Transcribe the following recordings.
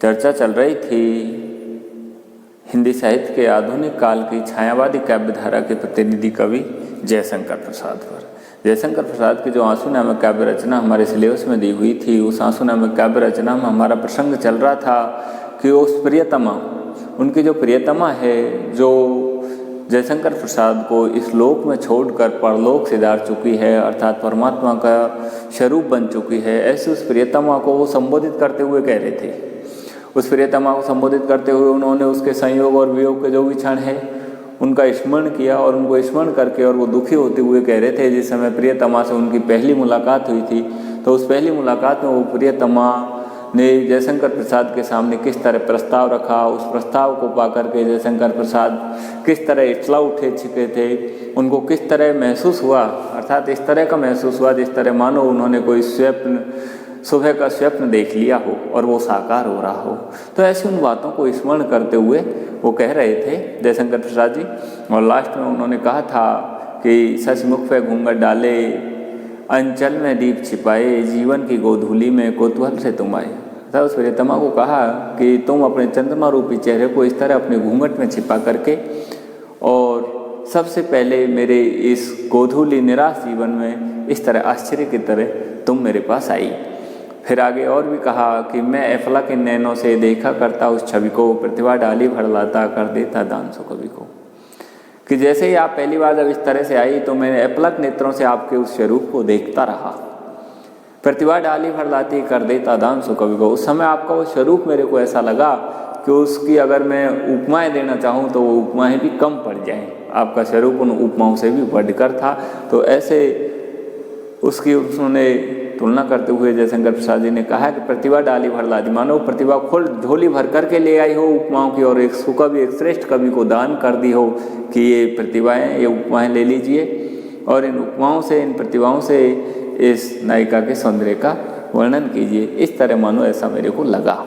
चर्चा चल रही थी हिंदी साहित्य के आधुनिक काल की छायावादी काव्य धारा के प्रतिनिधि कवि जयशंकर प्रसाद पर। जयशंकर प्रसाद की जो आंसू नामक काव्य रचना हमारे सिलेबस में दी हुई थी, उस आंसू नामक काव्य रचना में हमारा प्रसंग चल रहा था कि उस प्रियतमा, उनकी जो प्रियतमा है, जो जयशंकर प्रसाद को इस लोक में छोड़कर परलोक सिधार चुकी है, अर्थात परमात्मा का स्वरूप बन चुकी है, ऐसी उस प्रियतमा को वो संबोधित करते हुए कह रहे थे। उस प्रियतमा को संबोधित करते हुए उन्होंने उसके संयोग और वियोग के जो भी क्षण है उनका स्मरण किया, और उनको स्मरण करके और वो दुखी होते हुए कह रहे थे जिस समय प्रियतमा से उनकी पहली मुलाकात हुई थी, तो उस पहली मुलाकात में वो प्रियतमा ने जयशंकर प्रसाद के सामने किस तरह प्रस्ताव रखा, उस प्रस्ताव को पा करके जयशंकर प्रसाद किस तरह इतला उठे छिके थे, उनको किस तरह महसूस हुआ, अर्थात इस तरह का महसूस हुआ जिस तरह मानो उन्होंने कोई स्वप्न, सुबह का स्वप्न देख लिया हो और वो साकार हो रहा हो। तो ऐसी उन बातों को स्मरण करते हुए वो कह रहे थे जयशंकर प्रसाद जी, और लास्ट में उन्होंने कहा था कि सचमुख पे घूंघट डाले, अंचल में दीप छिपाए, जीवन की गोधूली में कोतूहल से तुम आए। था उस प्रियतमा को कहा कि तुम अपने चंद्रमा रूपी चेहरे को इस तरह अपने घूंघट में छिपा करके और सबसे पहले मेरे इस गोधूली निराश जीवन में इस तरह आश्चर्य की तरह तुम मेरे पास आई। फिर आगे और भी कहा कि मैं एफला के नैनों से देखा करता उस छवि को, प्रतिभा डाली भर लाता कर देता दान सो कवि को। कि जैसे ही आप पहली बार जब इस तरह से आई तो मैंने अपलक नेत्रों से आपके उस स्वरूप को देखता रहा, प्रतिभा डाली भर लाती कर देता दान सो कवि को। उस समय आपका वो स्वरूप मेरे को ऐसा लगा कि उसकी अगर मैं उपमाएं देना चाहूँ तो वो उपमाएं भी कम पड़ जाएं, आपका स्वरूप उन उपमाओं से भी बढ़कर था। तो ऐसे उसकी उन्होंने तुलना करते हुए जयशंकर प्रसाद जी ने कहा कि प्रतिभा डाली भर लाती, मानो प्रतिभा खोल झोली भर करके ले आई हो उपमाओं की, और एक सुकवि, एक श्रेष्ठ कवि को दान कर दी हो कि ये प्रतिभाएं, ये उपमाएं ले लीजिए और इन उपमाओं से, इन प्रतिभाओं से इस नायिका के सौंदर्य का वर्णन कीजिए। इस तरह मानो ऐसा मेरे को लगा।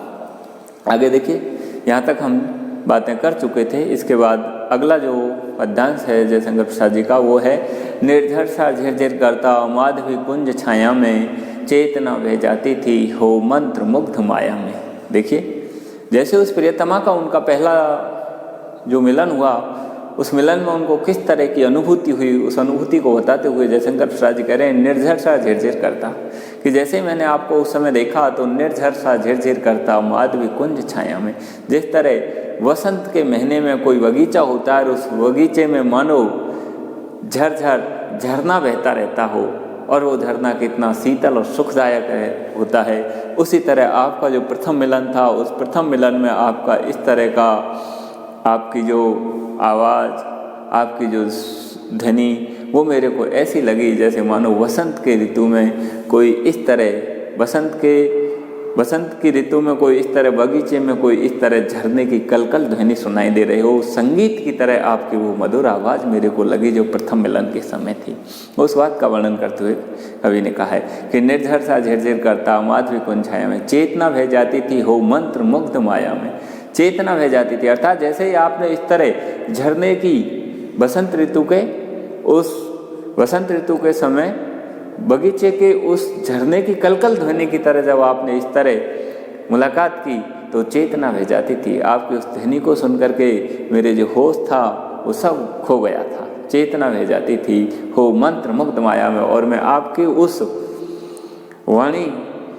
आगे देखिए, यहाँ तक हम बातें कर चुके थे। इसके बाद अगला जो पद्यांश है जयशंकर प्रसाद जी का, वो है निर्झर सा झिरझिर करता माधवी कुंज छाया में, चेतना बह जाती थी हो मंत्र मुग्ध माया में। देखिए, जैसे उस प्रियतमा का उनका पहला जो मिलन हुआ, उस मिलन में उनको किस तरह की अनुभूति हुई, उस अनुभूति को बताते हुए जयशंकर प्रसाद जी कह रहे हैं निर्झर सा झिरझिर करता, कि जैसे ही मैंने आपको उस समय देखा तो निर्झर सा झिरझिर करता माधवी कुंज छाया में। जिस तरह वसंत के महीने में कोई बगीचा होता है और उस बगीचे में मानो झरझर झरना बहता रहता हो और वो झरना कितना शीतल और सुखदायक होता है, उसी तरह आपका जो प्रथम मिलन था, उस प्रथम मिलन में आपका इस तरह का, आपकी जो आवाज़, आपकी जो ध्वनि, वो मेरे को ऐसी लगी जैसे मानो वसंत के ऋतु में कोई इस तरह, वसंत की ऋतु में कोई इस तरह बगीचे में कोई इस तरह झरने की कलकल ध्वनि सुनाई दे रही हो, संगीत की तरह आपकी वो मधुर आवाज़ मेरे को लगी जो प्रथम मिलन के समय थी। उस बात का वर्णन करते हुए कवि ने कहा है कि निर्झर सा झिरझिर करता माधवी कुंज छाया में, चेतना बह जाती थी हो मंत्र मुग्ध माया में। चेतना बह जाती थी, अर्थात जैसे ही आपने इस तरह झरने की बसंत ऋतु के समय बगीचे के उस झरने की कलकल ध्वनि की तरह जब आपने इस तरह मुलाकात की तो चेतना बह जाती थी। आपकी उस ध्वनि को सुनकर के मेरे जो होश था वो सब खो गया था, चेतना बह जाती थी हो मंत्र मुग्ध माया में, और मैं आपके उस वाणी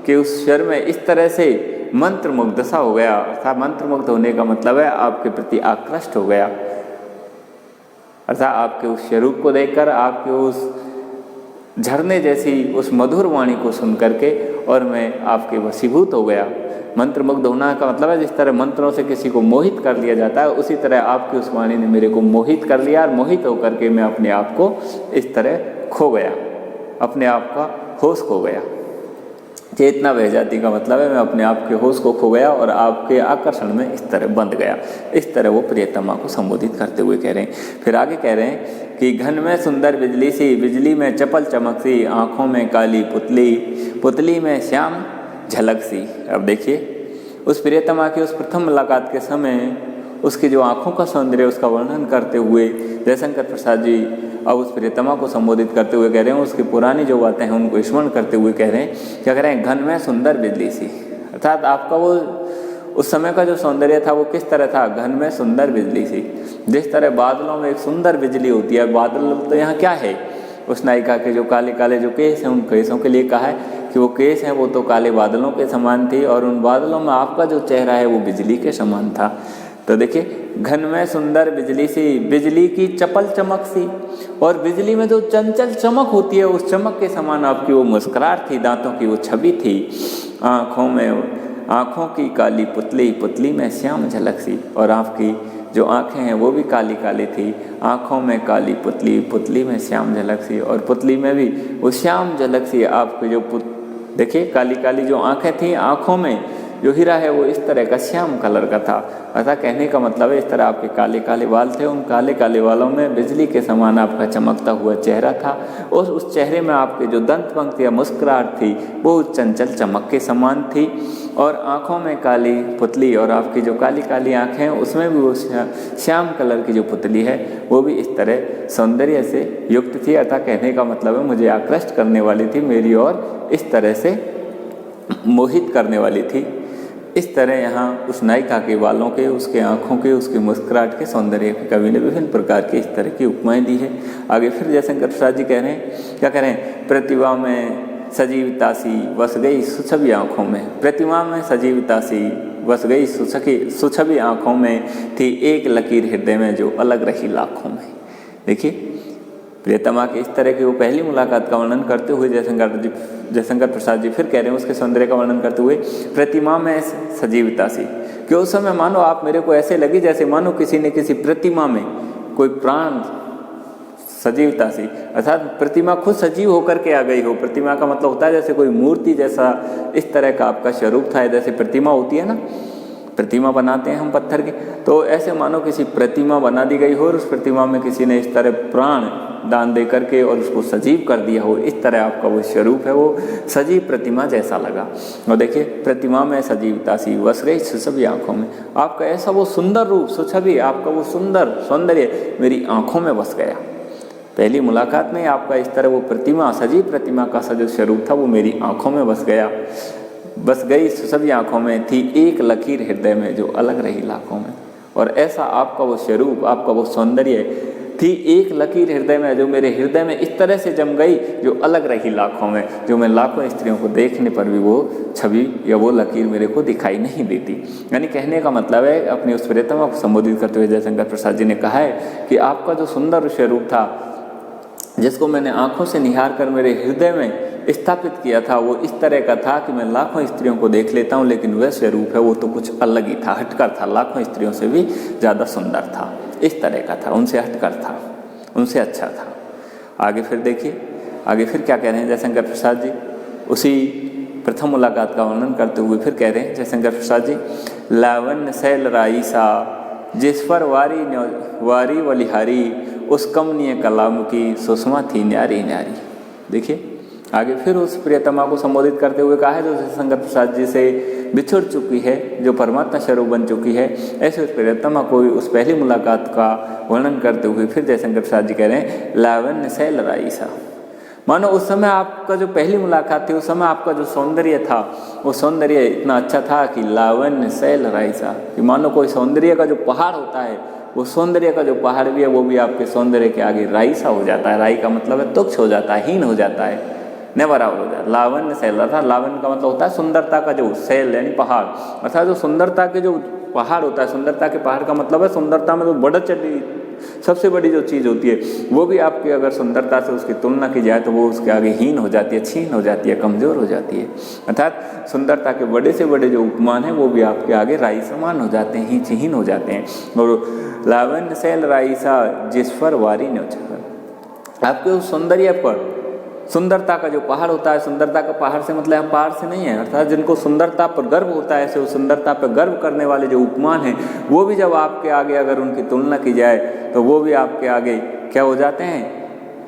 के उस स्वर में इस तरह से मंत्र मुग्ध सा हो गया। अर्थात मंत्र मुग्ध होने का मतलब है आपके प्रति आकृष्ट हो गया, अर्थात आपके उस स्वरूप को देखकर, आपके उस झरने जैसी उस मधुर वाणी को सुन करके, और मैं आपके वशीभूत हो गया। मंत्र मुग्ध होना का मतलब है जिस तरह मंत्रों से किसी को मोहित कर लिया जाता है, उसी तरह आपकी उस वाणी ने मेरे को मोहित कर लिया, और मोहित होकर के मैं अपने आप को इस तरह खो गया, अपने आप का होश खो गया। चेतना बह जाती का मतलब है मैं अपने आप के होश को खो गया और आपके आकर्षण में इस तरह बंध गया। इस तरह वो प्रियतमा को संबोधित करते हुए कह रहे हैं। फिर आगे कह रहे हैं कि घन में सुंदर बिजली सी, बिजली में चपल चमक सी, आँखों में काली पुतली, पुतली में श्याम झलक सी। अब देखिए, उस प्रियतमा की उस प्रथम मुलाकात के समय उसकी जो आँखों का सौंदर्य, उसका वर्णन करते हुए जयशंकर प्रसाद जी अब उस प्रियतमा को संबोधित करते हुए कह रहे हैं, उसकी पुरानी जो बातें हैं उनको स्मरण करते हुए कह रहे हैं, क्या कह रहे हैं, घन में सुंदर बिजली सी, अर्थात आपका वो उस समय का जो सौंदर्य था वो किस तरह था, घन में सुंदर बिजली सी। जिस तरह बादलों में एक सुंदर बिजली होती है, बादल तो यहाँ क्या है, उस नायिका के जो काले काले जो केस हैं, उन केसों के लिए कहा है कि वो केस हैं वो तो काले बादलों के समान थी, और उन बादलों में आपका जो चेहरा है वो बिजली के समान था। तो देखिए, घन में सुंदर बिजली सी, बिजली की चपल चमक सी, और बिजली में जो चंचल चमक होती है उस चमक के समान आपकी वो मुस्कुराहट थी, दांतों की वो छवि थी, आँखों की काली पुतली, पुतली में श्याम झलक सी, और आपकी जो आँखें हैं वो भी काली काली थी, आँखों में काली पुतली, पुतली में श्याम झलक सी, और पुतली में भी वो श्याम झलक सी आपकी जो देखिए काली काली जो आँखें थी, आँखों में जो हीरा है वो इस तरह का श्याम कलर का था। अतः कहने का मतलब है इस तरह आपके काले काले बाल थे, उन काले काले बालों में बिजली के समान आपका चमकता हुआ चेहरा था, और उस चेहरे में आपके जो दंत पंक्ति या मुस्कुराहट थी वो चंचल चमक के समान थी, और आँखों में काली पुतली, और आपकी जो काली काली आँखें हैं उसमें भी वो श्याम कलर की जो पुतली है वो भी इस तरह सौंदर्य से युक्त थी। अतः कहने का मतलब है मुझे आकृष्ट करने वाली थी मेरी और इस तरह से मोहित करने वाली थी। इस तरह यहाँ उस नायिका के बालों के, उसके आँखों के, उसके मुस्कुराहट के सौंदर्य के कवि ने विभिन्न प्रकार की इस तरह की उपमाएं दी है। आगे फिर जयशंकर प्रसाद जी कह रहे हैं, क्या कह रहे हैं, प्रतिभा में सजीवता सी बस गई सुछवी आँखों में, प्रतिमा में सजीवता सी बस गई सुछवी आँखों में, थी एक लकीर हृदय में जो अलग रही लाखों में। देखिए, प्रियतमा की इस तरह की वो पहली मुलाकात का वर्णन करते हुए जयशंकर प्रसाद जी फिर कह रहे हैं उसके सौंदर्य का वर्णन करते हुए, प्रतिमा में सजीवता सी, कि उस समय मानो आप मेरे को ऐसे लगी जैसे मानो किसी ने किसी प्रतिमा में कोई प्राण, सजीवता सी अर्थात प्रतिमा खुद सजीव होकर के आ गई हो। प्रतिमा का मतलब होता है जैसे कोई मूर्ति जैसा इस तरह का आपका स्वरूप था। जैसे प्रतिमा होती है ना, प्रतिमा बनाते हैं हम पत्थर की, तो ऐसे मानो किसी प्रतिमा बना दी गई हो और उस प्रतिमा में किसी ने इस तरह प्राण दान दे करके और उसको सजीव कर दिया हो। इस तरह आपका वो स्वरूप है, वो सजीव प्रतिमा जैसा लगा। और देखिए, प्रतिमा में सजीवता सी बस गई सुछवी आँखों में, आपका ऐसा वो सुंदर रूप, सुछवी, आपका वो सुंदर सौंदर्य मेरी आँखों में बस गया। पहली मुलाकात में आपका इस तरह वो प्रतिमा, सजीव प्रतिमा का सा जो स्वरूप था वो मेरी आँखों में बस गया। बस गई सुछवी आँखों में, थी एक लकीर हृदय में जो अलग रही लाखों में। और ऐसा आपका वो स्वरूप, आपका वो सौंदर्य थी एक लकीर हृदय में जो मेरे हृदय में इस तरह से जम गई जो अलग रही लाखों में, जो मैं लाखों स्त्रियों को देखने पर भी वो छवि या वो लकीर मेरे को दिखाई नहीं देती। यानी कहने का मतलब है, अपनी उस प्रियतमा को संबोधित करते हुए जयशंकर प्रसाद जी ने कहा है कि आपका जो सुंदर स्वरूप था, जिसको मैंने आँखों से निहार कर मेरे हृदय में स्थापित किया था, वो इस तरह का था कि मैं लाखों स्त्रियों को देख लेता हूँ, लेकिन वह स्वरूप है वो तो कुछ अलग ही था, हटकर था, लाखों स्त्रियों से भी ज़्यादा सुंदर था, इस तरह का था, उनसे हटकर था, उनसे अच्छा था। आगे फिर देखिए, आगे फिर क्या कह रहे हैं जयशंकर प्रसाद जी, उसी प्रथम मुलाकात का वर्णन करते हुए फिर कह रहे हैं जयशंकर प्रसाद जी, लावण्य शैल राईसा जिस पर वारी बलिहारी, उस कमनीय कलाम की सुषमा थी न्यारी न्यारी। देखिए, आगे फिर उस प्रियतमा को संबोधित करते हुए कहा है जो जयशंकर प्रसाद जी से बिछुड़ चुकी है, जो परमात्मा स्वरूप बन चुकी है, ऐसे उस प्रियतमा को उस पहली मुलाकात का वर्णन करते हुए फिर जयशंकर प्रसाद जी कह रहे हैं, लावण्य शैल राईसा। मानो उस समय आपका जो पहली मुलाकात थी, उस समय आपका जो सौंदर्य था, वो सौंदर्य इतना अच्छा था कि लावण्य शैल राईसा, कि मानो कोई सौंदर्य का जो पहाड़ होता है, वो सौंदर्य का जो पहाड़ भी है वो भी आपके सौंदर्य के आगे राईसा हो जाता है। राई का मतलब है तुच्छ हो जाता है, हीन हो जाता है, न बराबर हो जाता है। लावण्य शैल था, लावण्य का मतलब होता है सुंदरता का जो शैल यानी पहाड़, अर्थात जो सुंदरता के जो पहाड़ होता है, सुंदरता के पहाड़ का मतलब है सुंदरता में जो बढ़ चढ़ी सबसे बड़ी जो चीज़ होती है वो भी आपकी अगर सुंदरता से उसकी तुलना की जाए तो वो उसके आगे हीन हो जाती है, छीन हो जाती है, कमज़ोर हो जाती है। अर्थात सुंदरता के बड़े से बड़े जो उपमान हैं वो भी आपके आगे राई समान हो जाते हैं, हीन हो जाते हैं। और लावण्य शैल राईसा जिस पर वारी न्योछावर, आपके उस सौंदर्य पर, सुंदरता का जो पहाड़ होता है, सुंदरता का पहाड़ से मतलब पहाड़ से नहीं है, अर्थात जिनको सुंदरता पर गर्व होता है, ऐसे उस सुंदरता पर गर्व करने वाले जो उपमान हैं वो भी जब आपके आगे अगर उनकी तुलना की जाए तो वो भी आपके आगे क्या हो जाते हैं,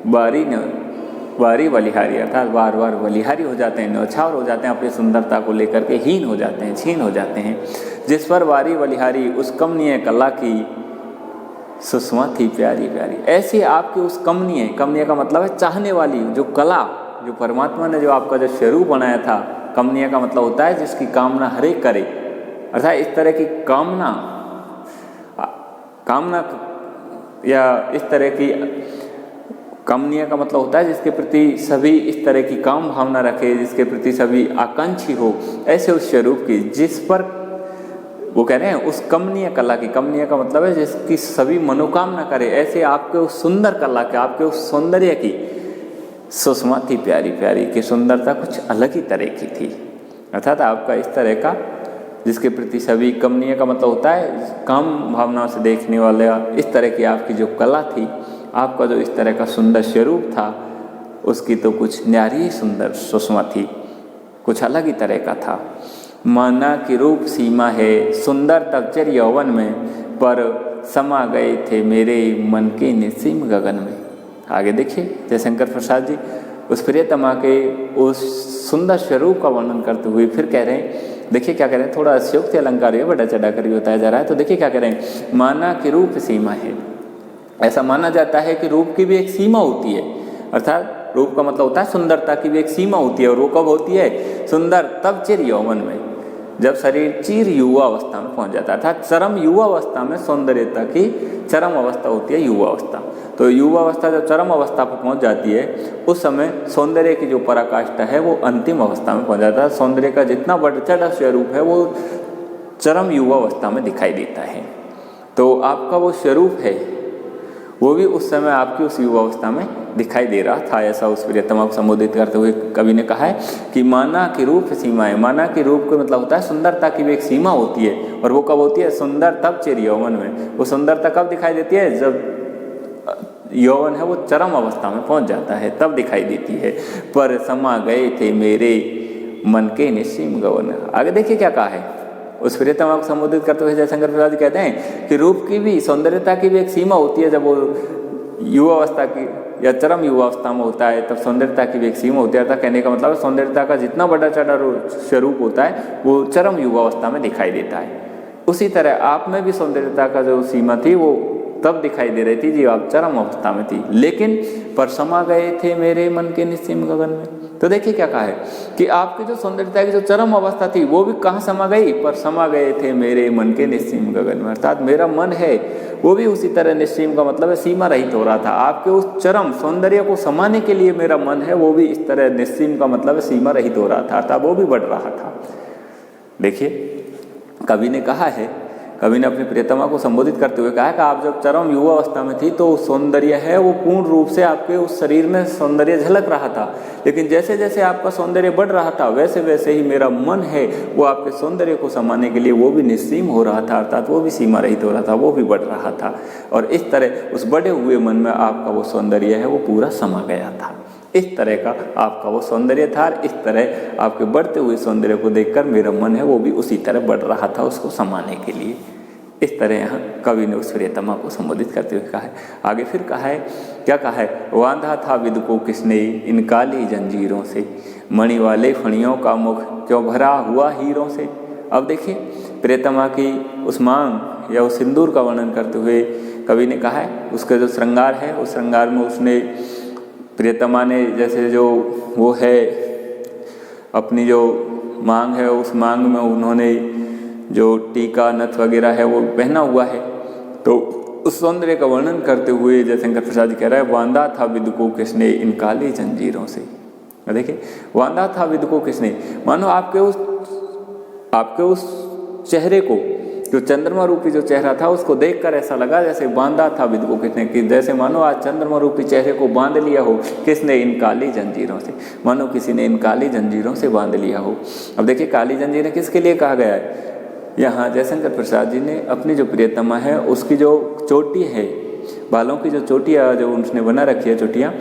वारी बलिहारी, अर्थात बार बार बलिहारी हो जाते हैं, न्यौछावर हो जाते हैं, अपनी सुंदरता को लेकर के हीन हो जाते हैं, छीन हो जाते हैं। जिस पर वारी बलिहारी, उस कमनीय कला की सुषमा थी प्यारी प्यारी। ऐसी आपकी उस कमनीय, कमनीय का मतलब है चाहने वाली जो कला, जो परमात्मा ने जो आपका जो स्वरूप बनाया था, कमनीय का मतलब होता है जिसकी कामना हर एक करे, अर्थात इस तरह की कामना या इस तरह की कामनीय का मतलब होता है जिसके प्रति सभी इस तरह की काम भावना रखे, जिसके प्रति सभी आकांक्षी हो, ऐसे उस स्वरूप की जिस पर वो कह रहे हैं उस कमनीय कला की, कमनीय का मतलब है जिसकी सभी मनोकामना करे, ऐसे आपके उस सुंदर कला के, आपके उस सौंदर्य की सुषमा थी प्यारी प्यारी, की सुंदरता कुछ अलग ही तरह की थी। अर्थात आपका इस तरह का जिसके प्रति सभी, कमनीय का मतलब होता है काम भावनाओं से देखने वाले, इस तरह की आपकी जो कला थी, आपका जो इस तरह का सुंदर स्वरूप था, उसकी तो कुछ न्यारी सुंदर सुषमा थी, कुछ अलग ही तरह का था। माना कि रूप सीमा है सुंदर तबचर यौवन में, पर समा गए थे मेरे मन के निस्सीम गगन में। आगे देखिए जयशंकर प्रसाद जी उस प्रियतमा के उस सुंदर स्वरूप का वर्णन करते हुए फिर कह रहे हैं, देखिए क्या कह रहे हैं, थोड़ा अतिशयोक्ति अलंकार है, बड़ा चढ़ा कर बताया जा रहा है। तो देखिए क्या कह रहे हैं, माना कि रूप सीमा है, ऐसा माना जाता है कि रूप की भी एक सीमा होती है। अर्थात रूप का मतलब होता है सुंदरता की भी एक सीमा होती है, और वो कब होती है, सुंदर तब चिर यौवन में, जब शरीर चिर युवा अवस्था में पहुंच जाता है। अर्थात चरम युवा अवस्था में सौंदर्यता की चरम अवस्था होती है युवा अवस्था। तो युवा अवस्था जब चरम अवस्था पर पहुंच जाती है, उस समय सौंदर्य की जो पराकाष्ठा है वो अंतिम अवस्था में पहुंच जाता है। सौंदर्य का जितना बढ़ चढ़ा स्वरूप है वो चरम युवा अवस्था में दिखाई देता है। तो आपका वो स्वरूप है वो भी उस समय आपकी उस युवा अवस्था में दिखाई दे रहा था। ऐसा उस प्रियतमा को संबोधित करते हुए कवि ने कहा है कि माना कि रूप सीमा है। माना कि रूप का मतलब होता है सुंदरता की भी एक सीमा होती है, और वो कब होती है, सुंदर तब चिर यौवन में। वो सुंदरता कब दिखाई देती है, जब यौवन है वो चरम अवस्था में पहुंच जाता है, तब दिखाई देती है। पर समा गए थे मेरे मन के निस्सीम गगन। आगे देखिए क्या कहा है, उस प्रियतमा को संबोधित करते हुए जयशंकर प्रसाद जी कहते हैं कि रूप की भी, सौंदर्यता की भी एक सीमा होती है। जब वो युवा अवस्था की या चरम युवा अवस्था में होता है, तब सौंदर्यता की भी एक सीमा होती है। अर्थात कहने का मतलब है सौंदर्यता का जितना बड़ा चढ़ा स्वरूप होता है वो चरम युवा अवस्था में दिखाई देता है। उसी तरह आप में भी सौंदर्यता का जो सीमा थी वो तब दिखाई दे रही थी जी आप चरम अवस्था में थी, लेकिन पर समा गए थे मेरे मन के निस्सीम गगन में। तो देखिए क्या कहा है कि आपकी जो सौंदर्यता की जो चरम अवस्था थी वो भी कहाँ समा गई, पर समा गए थे मेरे मन के निस्सीम गगन में। अर्थात मेरा मन है वो भी उसी तरह निस्सीम का मतलब है सीमा रहित हो रहा था। आपके उस चरम सौंदर्य को समाने के लिए मेरा मन है वो भी इस तरह निस्सीम का मतलब है सीमा रहित हो रहा था, अर्थात वो भी बढ़ रहा था। देखिए कवि ने कहा है, कवि ने अपनी प्रियतमा को संबोधित करते हुए कहा है कि आप जब चरम युवा अवस्था में थी तो सौंदर्य है वो पूर्ण रूप से आपके उस शरीर में सौंदर्य झलक रहा था, लेकिन जैसे जैसे आपका सौंदर्य बढ़ रहा था वैसे वैसे ही मेरा मन है वो आपके सौंदर्य को समाने के लिए वो भी निस्सीम हो रहा था, अर्थात वो भी सीमा रहित हो रहा था, वो भी बढ़ रहा था। और इस तरह उस बढ़े हुए मन में आपका वो सौंदर्य है वो पूरा समा गया था। इस तरह का आपका वो सौंदर्य था, इस तरह आपके बढ़ते हुए सौंदर्य को देखकर मेरा मन है वो भी उसी तरह बढ़ रहा था उसको समाने के लिए। इस तरह यहाँ कवि ने उस प्रियतमा को संबोधित करते हुए कहा है। आगे फिर कहा है, क्या कहा है, वांधा था विद को किसने इन काली जंजीरों से, मणि वाले फणियों का मुख क्यों भरा हुआ हीरों से। अब देखिए प्रियतमा की उस मांग या उस सिंदूर का वर्णन करते हुए कवि ने कहा है उसका जो श्रृंगार है उस श्रृंगार में उसने प्रियतमा ने जैसे जो वो है अपनी जो मांग है उस मांग में उन्होंने जो टीका नथ वगैरह है वो पहना हुआ है। तो उस सौंदर्य का वर्णन करते हुए जयशंकर प्रसाद जी कह रहा है, वांदा था विद को किसने इन काली जंजीरों से। देखिए वांदा था विद को किसने, मानो आपके उस चेहरे को, जो चंद्रमा रूपी जो चेहरा था उसको देखकर ऐसा लगा जैसे बांधा था विद को किसने, कि जैसे मानो आज चंद्रमा रूपी चेहरे को बांध लिया हो किसने, इन काली जंजीरों से, मानो किसी ने इन काली जंजीरों से बांध लिया हो। अब देखिए काली जंजीरें किसके लिए कहा गया है, यहाँ जयशंकर प्रसाद जी ने अपनी जो प्रियतमा है उसकी जो चोटी है, बालों की जो चोटियाँ जो उसने बना रखी है चोटियाँ,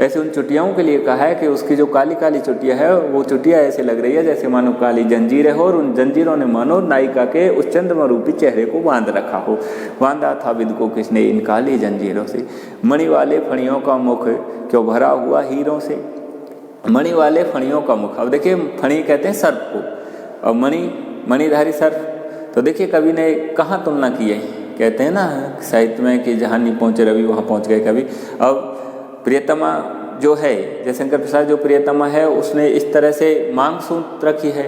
ऐसे उन चोटियाओं के लिए कहा है कि उसकी जो काली काली चोटियाँ है वो चोटियाँ ऐसे लग रही है जैसे मानो काली जंजीरें हो, और उन जंजीरों ने मानो नायिका के उस चंद्रमा रूपी चेहरे को बांध रखा हो। बांधा था विद को किसने इन काली जंजीरों से, मणि वाले फणियों का मुख क्यों भरा हुआ हीरों से। मणि वाले फणियों का मुख, अब देखिए फणी कहते हैं सर्प को, और मणिधारी सर्प। तो देखिए कवि ने कहाँ तुलना की है, कहते हैं ना साहित्य में कि जहाँ नहीं पहुँचे रवि वहाँ पहुँच गए कवि। अब प्रियतमा जो है जयशंकर प्रसाद जो प्रियतमा है उसने इस तरह से मांग सूंघ रखी है,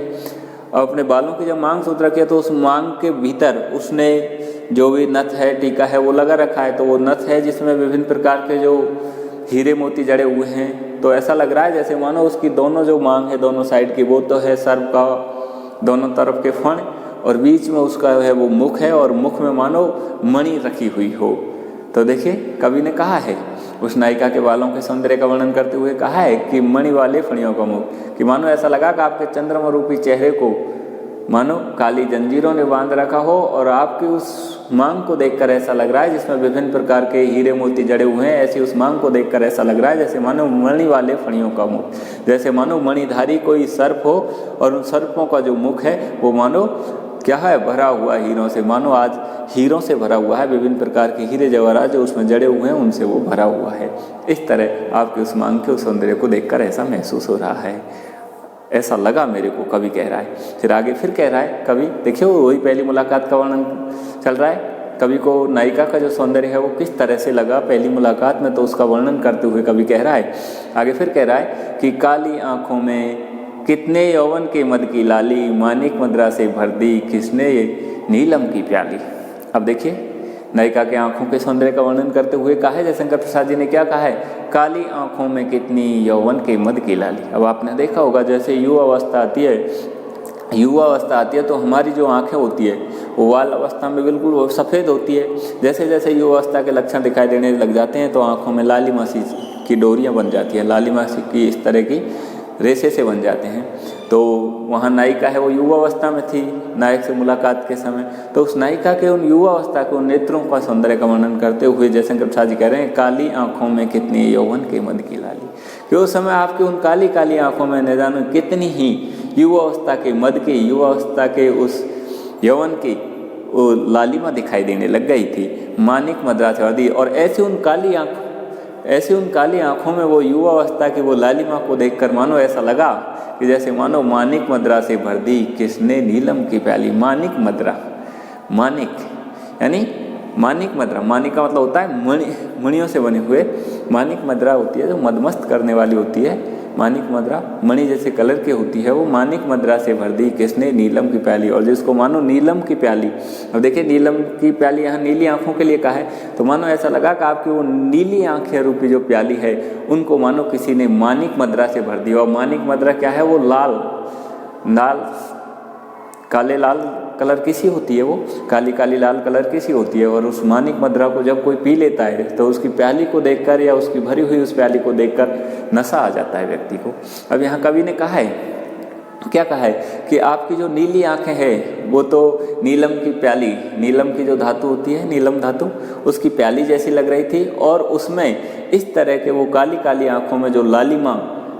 और अपने बालों की जब मांग सूत्र किया तो उस मांग के भीतर उसने जो भी नथ है, टीका है, वो लगा रखा है। तो वो नथ है जिसमें विभिन्न प्रकार के जो हीरे मोती जड़े हुए हैं। तो ऐसा लग रहा है जैसे मानो उसकी दोनों जो मांग है दोनों साइड की, वो तो है सर्प का दोनों तरफ के फण, और बीच में उसका है वो मुख है, और मुख में मानो मणि रखी हुई हो। तो देखिए कवि ने कहा है उस नायिका के बालों के सौंदर्य का वर्णन करते हुए कहा है कि मणि वाले फणियों का मुख, कि मानो ऐसा लगा कि आपके चंद्रमा रूपी चेहरे को मानो काली जंजीरों ने बांध रखा हो, और आपकी उस मांग को देखकर ऐसा लग रहा है जिसमें विभिन्न प्रकार के हीरे मोती जड़े हुए हैं। ऐसी उस मांग को देखकर ऐसा लग रहा है जैसे मानो मणि वाले फणियों का मुख, जैसे मानो मणिधारी कोई सर्प हो, और उन सर्पों का जो मुख है वो मानो क्या है, भरा हुआ हीरों से। मानो आज हीरों से भरा हुआ है, विभिन्न प्रकार के हीरे जवाहरात जो उसमें जड़े हुए हैं उनसे वो भरा हुआ है। इस तरह आपकी उस मांग के उस सौंदर्य को देखकर ऐसा महसूस हो रहा है, ऐसा लगा मेरे को, कवि कह रहा है। फिर आगे फिर कह रहा है कवि, देखिए वही पहली मुलाकात का वर्णन चल रहा है। कवि को नायिका का जो सौंदर्य है वो किस तरह से लगा पहली मुलाकात में, तो उसका वर्णन करते हुए कवि कह रहा है, आगे फिर कह रहा है कि काली आंखों में कितने यौवन के मद की लाली, मानिक मुद्रा से भर दी किसने नीलम की प्याली। अब देखिए नायिका के आंखों के सौंदर्य का वर्णन करते हुए कहा है जयशंकर प्रसाद जी ने, क्या कहा है, काली आंखों में कितनी यौवन के मद की लाली। अब आपने देखा होगा जैसे युवा अवस्था आती है तो हमारी जो आंखें होती है वो बाल अवस्था में बिल्कुल सफ़ेद होती है। जैसे जैसे युवा अवस्था के लक्षण दिखाई देने लग जाते हैं तो आंखों में लालिमा सी की डोरियाँ बन जाती है, लालिमा सी की इस तरह की रेशे से बन जाते हैं। तो वहाँ नायिका है वो युवा अवस्था में थी नायक से मुलाकात के समय, तो उस नायिका के उन युवा अवस्था के उन नेत्रों का सौंदर्य का वर्णन करते हुए जयशंकर प्रसाद जी कह रहे हैं, काली आंखों में कितनी यौवन के मद की लाली, कि उस समय आपकी उन काली काली आंखों में न जानो कितनी ही युवा अवस्था के मद की, युवा अवस्था के उस यौवन की वो लालिमा दिखाई देने लग गई थी। मानिक मुद्रा से दी, और ऐसी उन काली आंखों में वो युवा अवस्था की वो लालिमा को देखकर मानो ऐसा लगा कि जैसे मानो मानिक मुद्रा से भर दी किसने नीलम की प्याली। मानिक मुद्रा, मानिक यानी मानिक मुद्रा, मानिक का मतलब होता है मणियों से बने हुए। मानिक मुद्रा होती है जो मदमस्त करने वाली होती है। मानिक मुद्रा मणि जैसे कलर की होती है, वो मानिक मुद्रा से भर दी किसने नीलम की प्याली, और जिसको मानो नीलम की प्याली। अब देखिए नीलम की प्याली यहाँ नीली आंखों के लिए कहा है, तो मानो ऐसा लगा कि आपकी वो नीली आंखें रूपी जो प्याली है उनको मानो किसी ने मानिक मुद्रा से भर दी। और मानिक मुद्रा क्या है, वो लाल काले लाल कलर की सी होती है, वो काली काली लाल कलर की सी होती है। और उस मानिक मुद्रा को जब कोई पी लेता है तो उसकी प्याली को देखकर या उसकी भरी हुई उस प्याली को देखकर नशा आ जाता है व्यक्ति को। अब यहाँ कवि ने कहा है, क्या कहा है कि आपकी जो नीली आंखें हैं वो तो नीलम की प्याली, नीलम की जो धातु होती है नीलम धातु, उसकी प्याली जैसी लग रही थी, और उसमें इस तरह के वो काली काली आंखों में जो लालिमा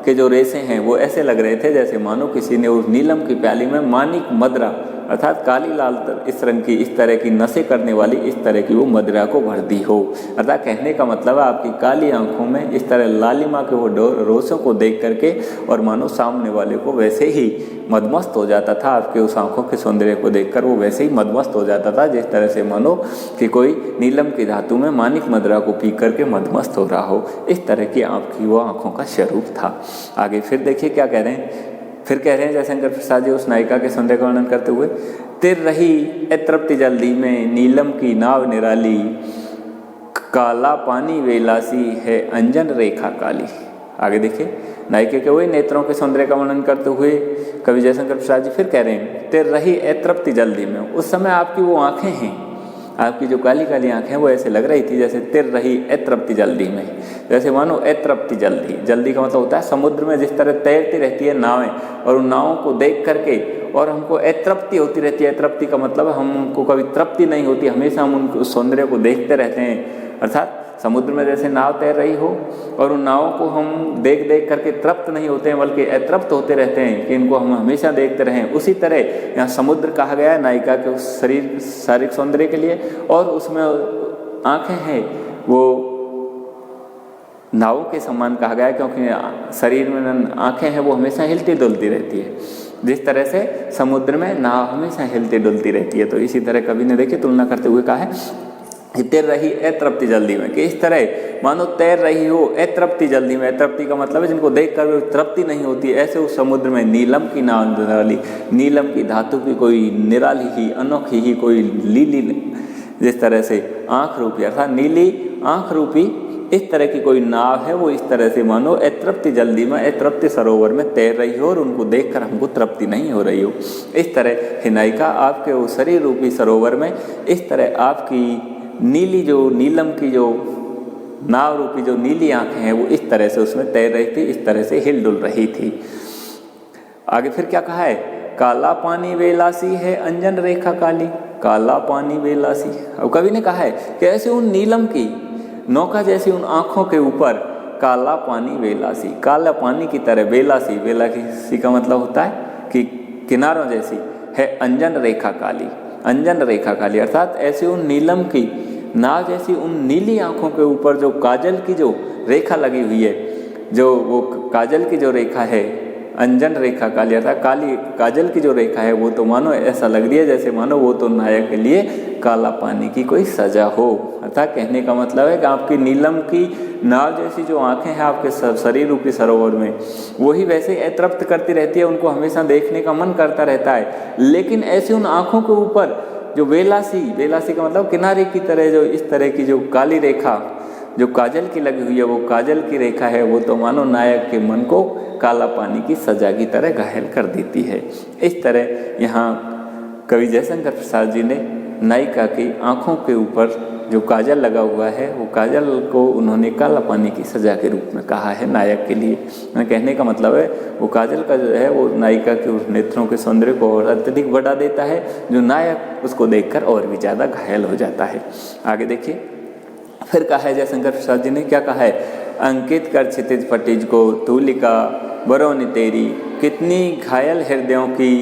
के जो रेशे हैं वो ऐसे लग रहे थे जैसे मानो किसी ने उस नीलम की प्याली में मानिक मुद्रा अर्थात काली लाल इस रंग की इस तरह की नशे करने वाली इस तरह की वो मदिरा को भर दी हो। अर्थात कहने का मतलब है आपकी काली आंखों में इस तरह लालिमा के वो रोशों को देख करके और मानो सामने वाले को वैसे ही मदमस्त हो जाता था। आपके उस आंखों के सौंदर्य को देखकर वो वैसे ही मदमस्त हो जाता था जिस तरह से मानो कि कोई नीलम की धातु में मानिक मदिरा को पी करके मदमस्त हो रहा हो। इस तरह की आपकी वो आंखों का स्वरूप था। आगे फिर देखिए क्या कह रहे हैं, फिर कह रहे हैं जयशंकर प्रसाद जी उस नायिका के सौंदर्य का वर्णन करते हुए, तिर रही अतृप्ति जल्दी में नीलम की नाव निराली, काला पानी वेलासी है अंजन रेखा काली। आगे देखिए नायिका के वही नेत्रों के सौंदर्य का वर्णन करते हुए कवि जयशंकर प्रसाद जी फिर कह रहे हैं, तिर रही अतृप्ति जल्दी में, उस समय आपकी वो आंखें हैं, आपकी जो काली काली आंखें वो ऐसे लग रही थी जैसे तिर रही अतृप्ति जल्दी में, जैसे मानो अतृप्ति जल्दी, जल्दी का मतलब होता है समुद्र में जिस तरह तैरती रहती है नावें और उन नावों को देख करके और हमको अतृप्ति होती रहती है। अतृप्ति का मतलब हमको कभी तृप्ति नहीं होती, हमेशा हम उन सौंदर्य को देखते रहते हैं। अर्थात समुद्र में जैसे नाव तैर रही हो और उन नावों को हम देख देख करके तृप्त नहीं होते हैं बल्कि अतृप्त होते रहते हैं कि इनको हम हमेशा देखते रहें। उसी तरह यहाँ समुद्र कहा गया है नायिका के उस शरीर शारीरिक सौंदर्य के लिए, और उसमें आंखें हैं वो नावों के समान कहा गया है क्योंकि शरीर में आंखें हैं वो हमेशा हिलती डुलती रहती है, जिस तरह से समुद्र में नाव हमेशा हिलती डुलती रहती है। तो इसी तरह कवि ने देखिए तुलना करते हुए कहा है तैर रही अतृप्ति जल्दी में, कि इस तरह मानो तैर रही हो अतृप्ति जल्दी में। अतृप्ति का मतलब है जिनको देखकर तृप्ति नहीं होती, ऐसे उस समुद्र में नीलम की निराली, नीलम की धातु की कोई निराली ही अनोखी ही कोई लीली, जिस तरह से आँख रूपी अर्थात नीली आँख रूपी इस तरह की कोई नाव है, वो इस तरह से मानो अतृप्ति जल्दी में अतृप्ति सरोवर में तैर रही हो और उनको देखकर हमको तृप्ति नहीं हो रही हो। इस तरह हे नायिका आपके वो शरीर रूपी सरोवर में इस तरह आपकी नीली जो नीलम की जो नाव रूपी जो नीली आंखें हैं वो इस तरह से उसमें तैर रही थी, इस तरह से हिल डुल रही थी। आगे फिर क्या कहा है, काला पानी वेलासी है अंजन रेखा काली, काला पानी वेलासी। अब कवि ने कहा है कि ऐसे उन नीलम की नौका जैसी उन आँखों के ऊपर काला पानी वेलासी, काला पानी की तरह वेलासी, वेलासी का मतलब होता है कि किनारों जैसी है अंजन रेखा काली, अंजन रेखा काली अर्थात ऐसी उन नीलम की नाव जैसी उन नीली आँखों के ऊपर जो काजल की जो रेखा लगी हुई है, जो वो काजल की जो रेखा है अंजन रेखा काली अर्थात काली काजल की जो रेखा है वो तो मानो ऐसा लग रही है जैसे मानो वो तो नायक के लिए काला पानी की कोई सजा हो। अर्थात कहने का मतलब है कि आपकी नीलम की नाव जैसी जो आंखें हैं आपके शरीर रूपी सरोवर में, वही वैसे अतृप्त करती रहती है, उनको हमेशा देखने का मन करता रहता है। लेकिन ऐसी उन आँखों के ऊपर जो वेलासी, वेलासी का मतलब किनारे की तरह जो इस तरह की जो काली रेखा जो काजल की लगी हुई है, वो काजल की रेखा है, वो तो मानो नायक के मन को काला पानी की सजा की तरह घायल कर देती है। इस तरह यहाँ कवि जयशंकर प्रसाद जी ने नायिका की आँखों के ऊपर जो काजल लगा हुआ है वो काजल को उन्होंने काला पानी की सजा के रूप में कहा है नायक के लिए। कहने का मतलब है वो काजल का जो है वो नायिका के उस नेत्रों के सौंदर्य को और अत्यधिक बढ़ा देता है, जो नायक उसको देखकर और भी ज़्यादा घायल हो जाता है। आगे देखिए फिर कहा है जयशंकर प्रसाद जी ने क्या कहा है, अंकित कर क्षितिज पटिज को तूलिका बरौनी तेरी, कितनी घायल हृदयों की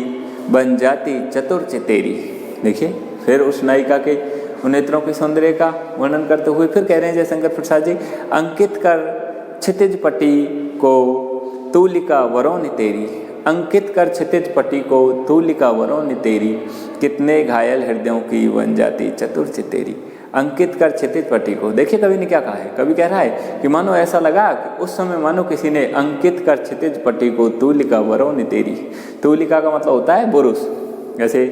बन जाती चतुर चितेरी। देखिए फिर उस नायिका के नेत्रों के सौंदर्य का वर्णन करते हुए फिर कह रहे हैं जयशंकर प्रसाद जी, अंकित कर क्षितिज पटी को तूलिका वरौनी तेरी, अंकित कर क्षितिज पटी को तूलिका वरौनी तेरी, कितने घायल हृदयों की बन जाती चतुर चितेरी। अंकित कर क्षितिज पटी को, देखिए कवि ने क्या कहा है, कवि कह रहा है कि मानो ऐसा लगा कि उस समय मानो किसी ने अंकित कर क्षितिज पटी को तूलिका वरौनी तेरी। तूलिका का मतलब होता है बुरुश, जैसे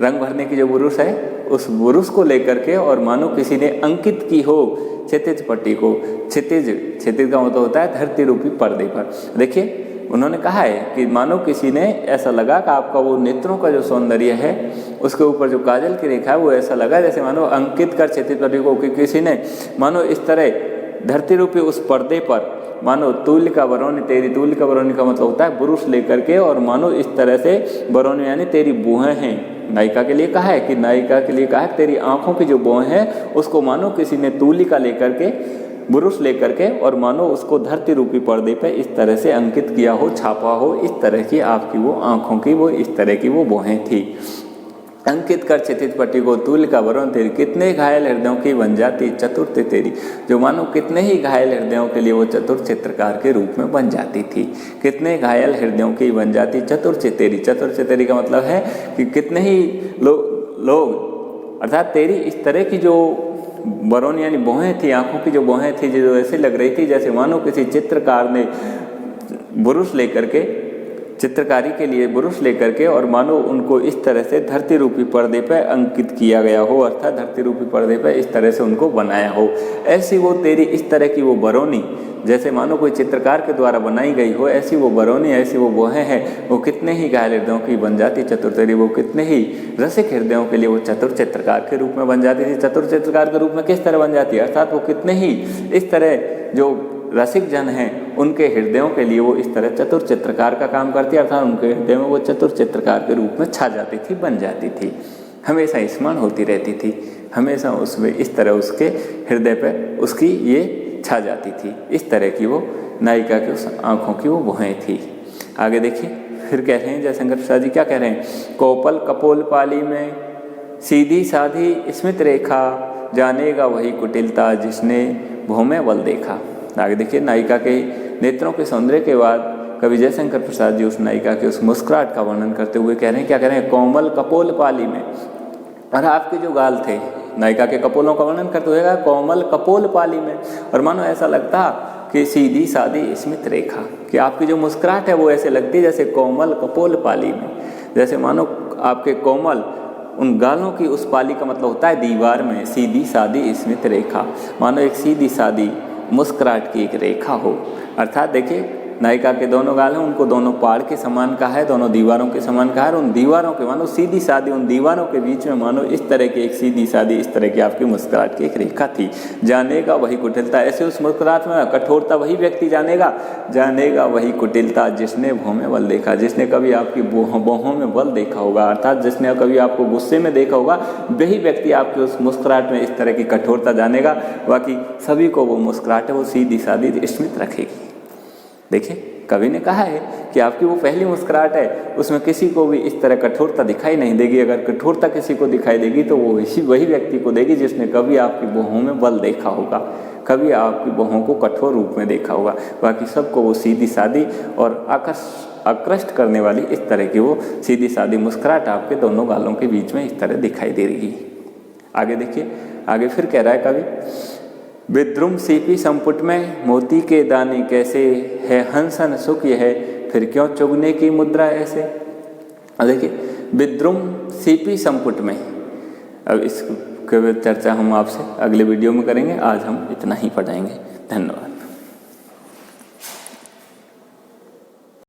रंग भरने की जो बुरुश है उस बुरुश को लेकर के और मानो किसी ने अंकित की हो क्षितिज पट्टी को। क्षितिज, क्षितिज का मतलब होता है धरती रूपी पर्दे पर। देखिए उन्होंने कहा है कि मानो किसी ने ऐसा लगा कि आपका वो नेत्रों का जो सौंदर्य है उसके ऊपर जो काजल की रेखा है वो ऐसा लगा जैसे मानो अंकित कर क्षितिज पट्टी को किसी ने मानो इस तरह धरती रूपी उस पर्दे पर मानो तूलिका बरौनी तेरी, तूलिका बरौनी का मतलब होता है बुरुश लेकर के, और मानो इस तरह से बरौनी यानी तेरी बुहें हैं। नायिका के लिए कहा है कि नायिका के लिए कहा है तेरी आंखों की जो बुहें हैं उसको मानो किसी ने तूलिका लेकर के बुरुश लेकर के और मानो उसको धरती रूपी पर्दे पे इस तरह से अंकित किया हो, छापा हो, इस तरह की आपकी वो आंखों की वो इस तरह की वो बुहें थी। अंकित कर क्षितिज पट्टी को तूलिका वरौनी तेरी, कितने घायल हृदयों की बन जाती चतुर तेरी, जो मानो कितने ही घायल हृदयों के लिए वो चतुर चित्रकार के रूप में बन जाती थी। कितने घायल हृदयों की बन जाती चतुर चितेरी। चतुर चितेरी का मतलब है कि कितने ही लोग अर्थात तेरी इस तरह की जो बरौनी यानी बुहें थी, आंखों की जो बुहें थी जो ऐसे लग रही थी जैसे मानो किसी चित्रकार ने बुरुश लेकर के चित्रकारी के लिए बुरुश लेकर के और मानो उनको इस तरह से धरती रूपी पर्दे पर अंकित किया गया हो, अर्थात धरती रूपी पर्दे पर इस तरह से उनको बनाया हो। ऐसी वो तेरी इस तरह की वो बरौनी जैसे मानो कोई चित्रकार के द्वारा बनाई गई हो, ऐसी वो बरौनी ऐसी वो बुहें हैं, वो कितने ही घायल हृदयों की बन जाती चतुर तेरी, वो कितने ही रसिक हृदयों के लिए वो चतुर चित्रकार के रूप में बन जाती थी। चतुर चित्रकार के रूप में किस तरह बन जाती है, अर्थात वो कितने ही इस तरह जो रसिक जन हैं उनके हृदयों के लिए वो इस तरह चतुर चित्रकार का काम करती है, अर्थात उनके हृदय में वो चतुर चित्रकार के रूप में छा जाती थी, बन जाती थी, हमेशा स्मरण होती रहती थी, हमेशा उसमें इस तरह उसके हृदय पर उसकी ये छा जाती थी। इस तरह की वो नायिका की उस आँखों की वो बुहें थी। आगे देखिए फिर कह रहे हैं जयशंकर प्रसाद जी क्या कह रहे हैं, कोपल कपोल पाली में सीधी साधी स्मित रेखा, जानेगा वही कुटिलता जिसने भौमे बल देखा। आगे देखिए नायिका के नेत्रों के सौंदर्य के बाद कवि जयशंकर प्रसाद जी उस नायिका के उस मुस्कुराहट का वर्णन करते हुए कह रहे हैं क्या कह रहे हैं, कोमल कपोल पाली में, और आपके जो गाल थे नायिका के कपोलों का वर्णन करते हुए कोमल कपोल पाली में, और मानो ऐसा लगता कि सीधी सादी स्मित रेखा, कि आपकी जो मुस्कुराहट है वो ऐसे लगती है जैसे कोमल कपोल पाली में, जैसे मानो आपके कोमल उन गालों की उस पाली का मतलब होता है दीवार में सीधी सादी स्मित रेखा, मानो एक सीधी सादी मुस्कुराहट की एक रेखा हो। अर्थात देखिए नायिका के दोनों गाल हैं, उनको दोनों पहाड़ के समान का है, दोनों दीवारों के समान का है, और उन दीवारों के मानो सीधी सादी उन दीवारों के बीच में मानो इस तरह की एक सीधी सादी इस तरह की आपकी मुस्कुराहट की एक रेखा थी। जानेगा वही कुटिलता, ऐसे उस मुस्कुराहट में कठोरता वही व्यक्ति जानेगा वही कुटिलता जिसने भौं में बल देखा, जिसने कभी आपकी बाहों में बल देखा होगा, अर्थात जिसने कभी आपको गुस्से में देखा होगा, वही व्यक्ति आपकी उस मुस्कुराहट में इस तरह की कठोरता जानेगा। बाकी सभी को वो मुस्कुराहट है वो सीधी सादी स्मित रखेगी। देखिए कवि ने कहा है कि आपकी वो पहली मुस्कुराहट है उसमें किसी को भी इस तरह कठोरता दिखाई नहीं देगी। अगर कठोरता किसी को दिखाई देगी तो वो वही व्यक्ति को देगी जिसने कभी आपकी बाहों में बल देखा होगा, कभी आपकी बाहों को कठोर रूप में देखा होगा। बाकी सबको वो सीधी सादी और आकृष्ट करने वाली इस तरह की वो सीधी सादी मुस्कुराहट आपके दोनों गालों के बीच में इस तरह दिखाई दे रही। आगे देखिए, आगे फिर कह रहा है कवि, विद्रुम सीपी संपुट में मोती के दाने कैसे है हंसन सुख यह फिर क्यों चुगने की मुद्रा ऐसे। अब देखिए विद्रुम सीपी संपुट में, अब इस चर्चा हम आपसे अगले वीडियो में करेंगे। आज हम इतना ही पढ़ाएंगे। धन्यवाद।